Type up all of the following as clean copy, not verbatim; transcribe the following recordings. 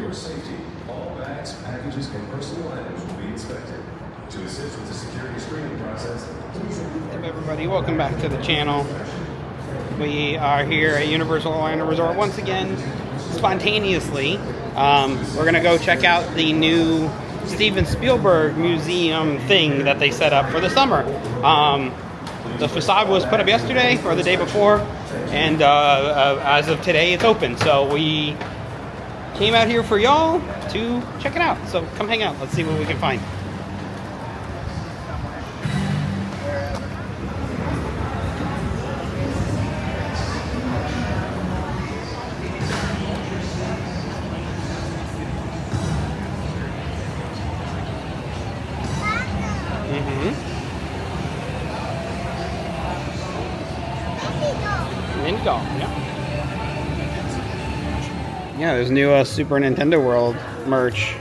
your safety, all bags, packages, and personal items will be inspected. To assist with the security screening process, please... What's up, everybody? Welcome back to the channel. We are here at Universal Orlando Resort once again, spontaneously. We're going to go check out the new Steven Spielberg museum thing that they set up for the summer. The facade was put up yesterday or the day before, and as of today it's open. So we came out here for y'all to check it out. So come hang out. Let's see what we can find. Yeah, there's new Super Nintendo World merch.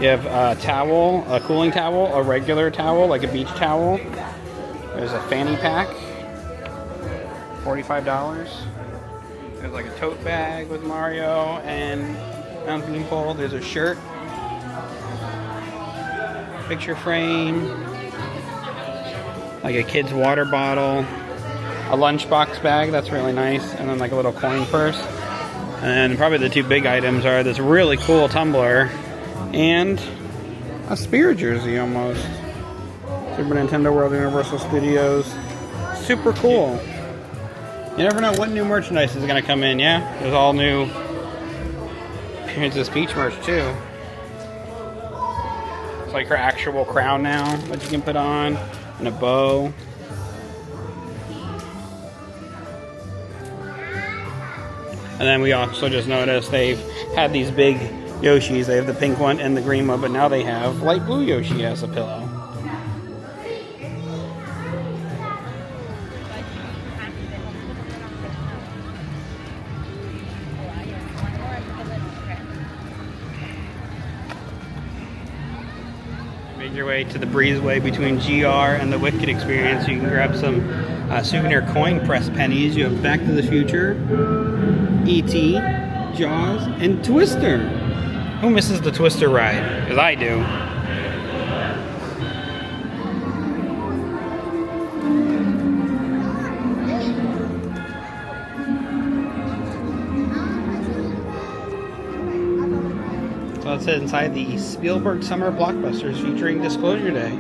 You have a towel, a cooling towel, a regular towel, like a beach towel. There's a fanny pack, $45. There's like a tote bag with Mario and Mount Beanpole. There's a shirt, picture frame, like a kid's water bottle, a lunchbox bag, that's really nice, and then like a little coin purse. And probably the two big items are this really cool tumbler and a Spirit jersey almost. Super Nintendo World Universal Studios. Super cool. You never know what new merchandise is going to come in, yeah? There's all new Princess Peach merch too. It's like her actual crown now that you can put on, and a bow. And then we also just noticed they've had these big Yoshis. They have the pink one and the green one, but now they have light blue Yoshi as a pillow. Make your way to the breezeway between GR and the Wicked Experience. You can grab some souvenir coin press pennies. You have Back to the Future, E.T., Jaws, and Twister. Who misses the Twister ride? Because I do. So it says inside the Spielberg Summer Blockbusters featuring Disclosure Day.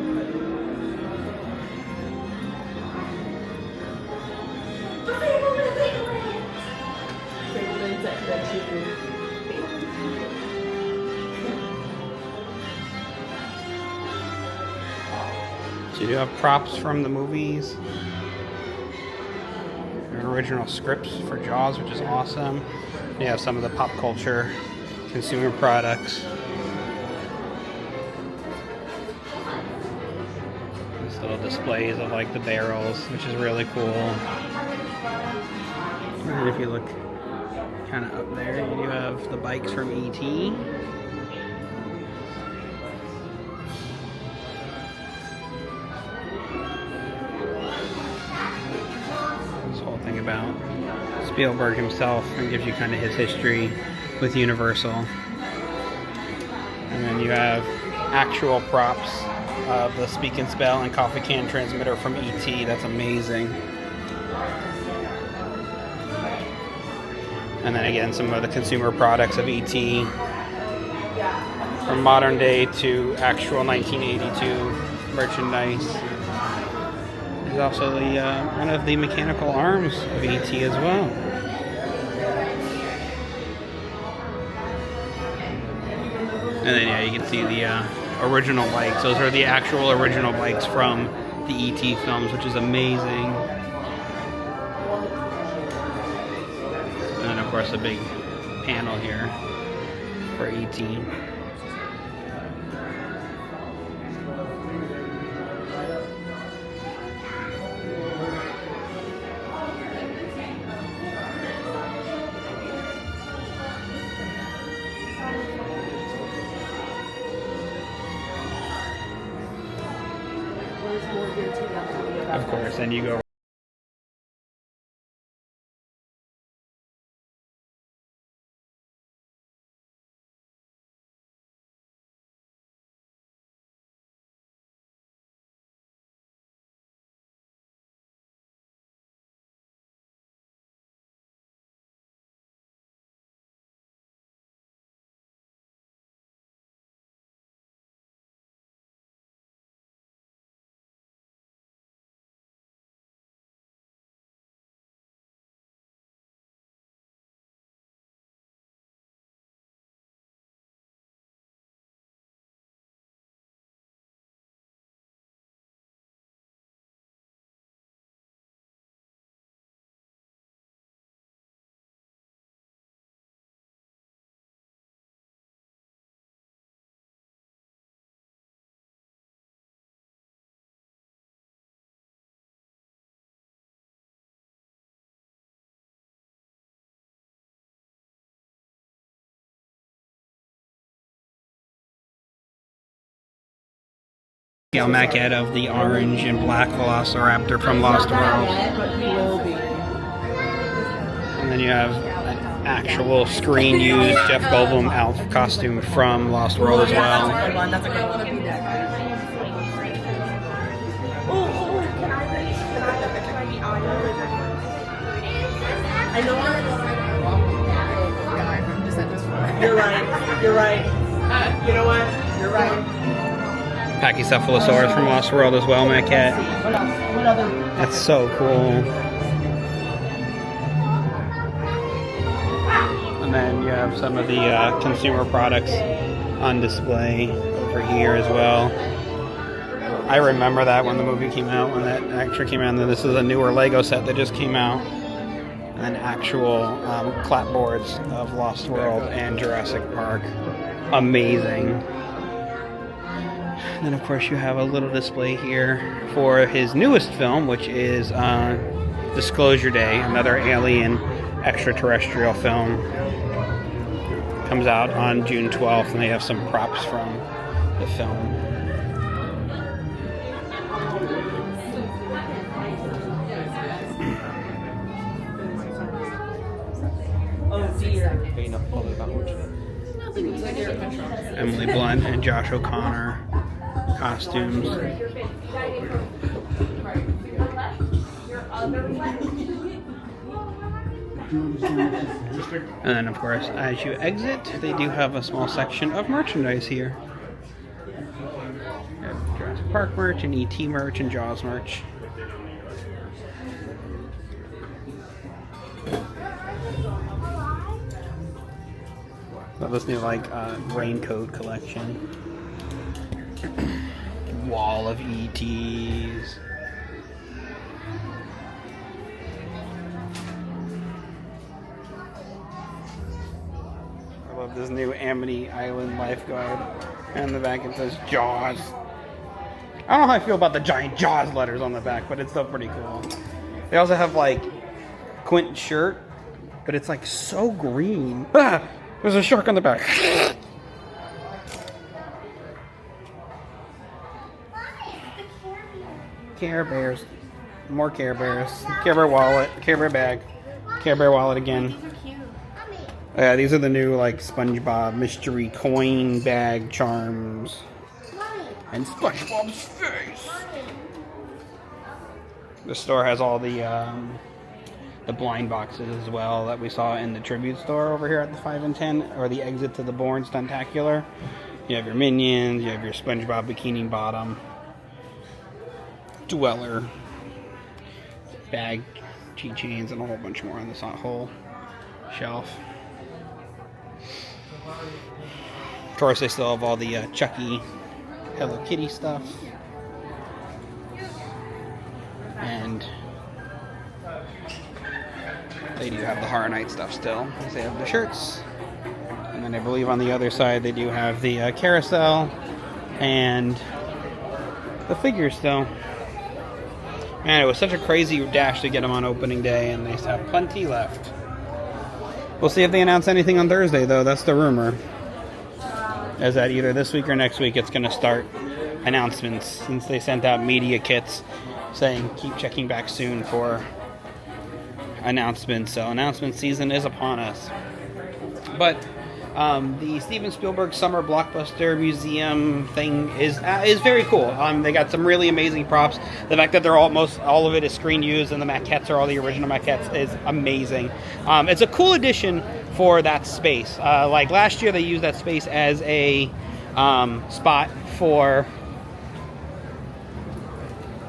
So you do have props from the movies, original scripts for Jaws, which is awesome. You have some of the pop culture consumer products. These little displays of like the barrels, which is really cool. And if you look kind of up there, you have the bikes from E.T. Thing about Spielberg himself, and gives you kind of his history with Universal. And then you have actual props of the Speak and Spell and coffee can transmitter from E.T. That's amazing. And then again, some of the consumer products of E.T. from modern day to actual 1982 merchandise. There's also the one of the mechanical arms of E.T. as well. And then yeah, you can see the original bikes. Those are the actual original bikes from the E.T. films, which is amazing. And then of course a big panel here for E.T. Of course, and you go Scale maquette of the orange and black Velociraptor from Lost World. And then you have an actual screen-used Jeff Goldblum Alf costume from Lost World as well. That's a good one. I know what guy from Descendants 4. You're right. You're right. You know what? You're right. Pachycephalosaurus from Lost World as well, maquette. What else? What other? That's so cool. And then you have some of the consumer products on display over here as well. I remember that when the movie came out, when that actually came out. And then this is a newer Lego set that just came out. And actual clapboards of Lost World and Jurassic Park. Amazing. And then, of course, you have a little display here for his newest film, which is Disclosure Day, another alien extraterrestrial film. Comes out on June 12th, and they have some props from the film. Oh dear. Emily Blunt and Josh O'Connor costumes. And then, of course, as you exit, they do have a small section of merchandise here. You have Jurassic Park merch and ET merch and Jaws merch. Love this new raincoat collection. Wall of ETs. I love this new Amity Island lifeguard. And on the back it says Jaws. I don't know how I feel about the giant Jaws letters on the back, but it's still pretty cool. They also have Quentin's shirt, but it's so green. Ah! There's a shark on the back. Care Bears. More Care Bears. Care Bear wallet. Care Bear bag. Care Bear wallet again. Yeah, these are the new SpongeBob mystery coin bag charms. And SpongeBob's face. The store has all the blind boxes as well that we saw in the tribute store over here at the 5 and 10, or the exit to the Bourne Stuntacular. You have your Minions, you have your SpongeBob Bikini Bottom, Dweller, bag, keychains, and a whole bunch more on this whole shelf. Of course, they still have all the Chucky, Hello Kitty stuff. And they do have the Horror Night stuff still. They have the shirts. And then I believe on the other side they do have the carousel and the figures still. Man, it was such a crazy dash to get them on opening day, and they have plenty left. We'll see if they announce anything on Thursday, though. That's the rumor. Is that either this week or next week it's going to start announcements, since they sent out media kits saying keep checking back soon for announcements. So announcement season is upon us. But the Steven Spielberg Summer Blockbuster Museum thing is very cool. They got some really amazing props. The fact that they're almost all of it is screen used and the maquettes are all the original maquettes is amazing. It's a cool addition for that space. Like last year, they used that space as a spot for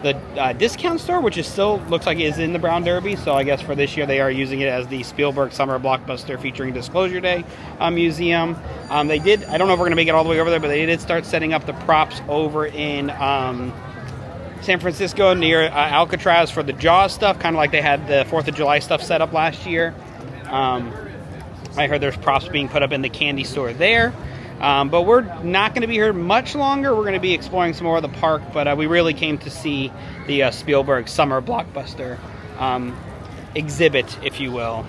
the discount store, which is still looks like it is in the Brown Derby. So I guess for this year they are using it as the Spielberg Summer Blockbuster featuring Disclosure Day museum. They did, I don't know if we're going to make it all the way over there, but they did start setting up the props over in San Francisco near Alcatraz for the Jaws stuff, kind of like they had the 4th of July stuff set up last year. I heard there's props being put up in the candy store there. But we're not going to be here much longer. We're going to be exploring some more of the park, but we really came to see the Spielberg Summer Blockbuster exhibit, if you will.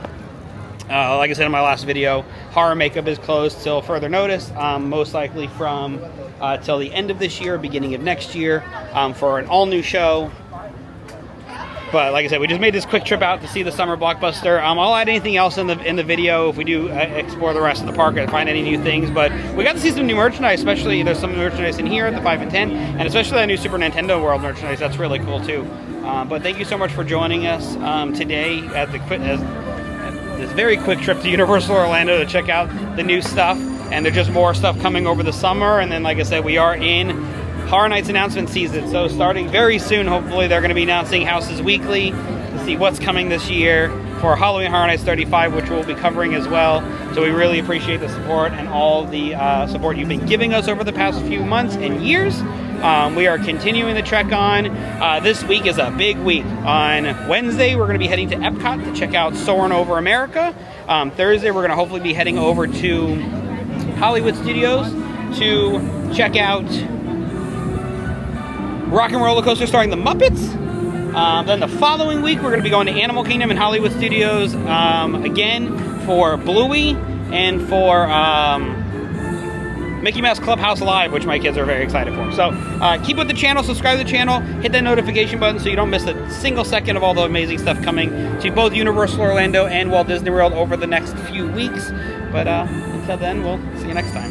Like I said in my last video, horror makeup is closed till further notice, most likely from till the end of this year, beginning of next year, for an all-new show. But like I said, we just made this quick trip out to see the summer blockbuster. I'll add anything else in the video if we do explore the rest of the park and find any new things. But we got to see some new merchandise, especially there's some merchandise in here at the 5 and 10, and especially that new Super Nintendo World merchandise. That's really cool too. But thank you so much for joining us today at this very quick trip to Universal Orlando to check out the new stuff. And there's just more stuff coming over the summer. And then, like I said, we are in Horror Nights announcement season, so starting very soon, hopefully they're going to be announcing Houses Weekly to see what's coming this year for Halloween Horror Nights 35, which we'll be covering as well. So we really appreciate the support and all the support you've been giving us over the past few months and years. We are continuing the trek on. This week is a big week. On Wednesday, we're going to be heading to Epcot to check out Soarin' Over America. Thursday, we're going to hopefully be heading over to Hollywood Studios to check out Rock and Roller Coaster starring the Muppets. Then the following week, we're going to be going to Animal Kingdom and Hollywood Studios again for Bluey and for Mickey Mouse Clubhouse Live, which my kids are very excited for. So keep with the channel, subscribe to the channel, hit that notification button so you don't miss a single second of all the amazing stuff coming to both Universal Orlando and Walt Disney World over the next few weeks. But until then, we'll see you next time.